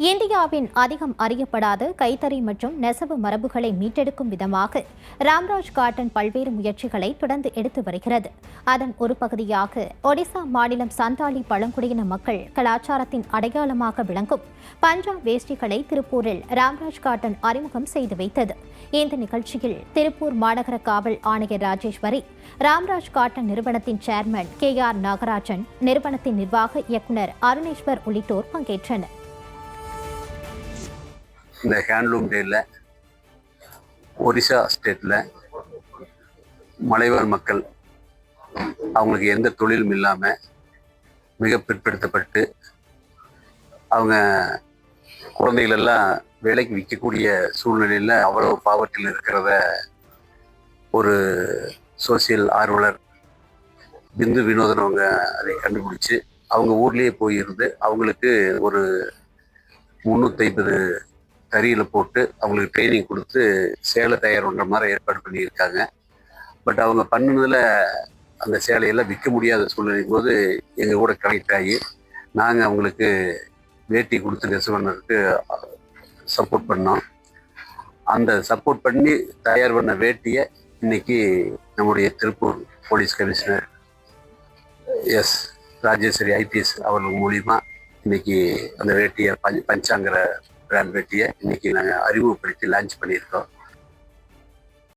இந்தியாவின் அதிகம் அறியப்படாத கைத்தறி மற்றும் நெசவு மரபுகளை மீட்டெடுக்கும் விதமாக ராம்ராஜ் காட்டன் பல்வேறு முயற்சிகளை தொடர்ந்து எடுத்து வருகிறது. அதன் ஒரு பகுதியாக ஒடிசா மாநிலம் சந்தாலி பழங்குடியின மக்கள் கலாச்சாரத்தின் அடையாளமாக விளங்கும் பஞ்சாப் வேஷ்டிகளை திருப்பூரில் ராம்ராஜ் காட்டன் அறிமுகம் செய்து வைத்தது. இந்த நிகழ்ச்சியில் திருப்பூர் மாநகர காவல் ஆணையர் ராஜேஸ்வரி, ராம்ராஜ் காட்டன் நிறுவனத்தின் சேர்மன் KR நாகராஜன், நிறுவனத்தின் நிர்வாக இயக்குநர் அருணேஸ்வர் உள்ளிட்டோர் பங்கேற்றனர். இந்த ஹேண்ட்லூம் டேயில் ஒரிசா ஸ்டேட்டில் மலைவாழ் மக்கள் அவங்களுக்கு எந்த தொழிலும் இல்லாமல் மிக பிற்படுத்தப்பட்டு அவங்க குழந்தைகளெல்லாம் வேலைக்கு விற்கக்கூடிய சூழ்நிலையில் அவ்வளோ பாவத்தில் இருக்கிறத ஒரு சோசியல் ஆர்வலர் பிந்து வினோதன் அவங்க அதை கண்டுபிடிச்சி அவங்க ஊர்லேயே போயிருந்து அவங்களுக்கு ஒரு 350 தறியில் போட்டு அவங்களுக்கு ட்ரைனிங் கொடுத்து சேலை தயார் பண்ணுற மாதிரி ஏற்பாடு பண்ணியிருக்காங்க. பட் அவங்க பண்ணினதில் அந்த சேலையெல்லாம் விற்க முடியாத சூழ்நிலைக்கும் போது எங்கள் கூட கனெக்ட் ஆகி நாங்கள் அவங்களுக்கு வேட்டி கொடுத்து நெசவு பண்ணதுக்கு சப்போர்ட் பண்ணோம். அந்த சப்போர்ட் பண்ணி தயார் பண்ண வேட்டியை இன்னைக்கு நம்முடைய Tiruppur police commissioner Rajeshwari IPS அவர்கள் மூலிமா இன்னைக்கு அந்த வேட்டியை பஞ்சாங்கிற பிராண்ட் வேட்டியை இன்னைக்கு நாங்கள் அறிமுகப்படுத்தி லான்ச் பண்ணியிருக்கோம்.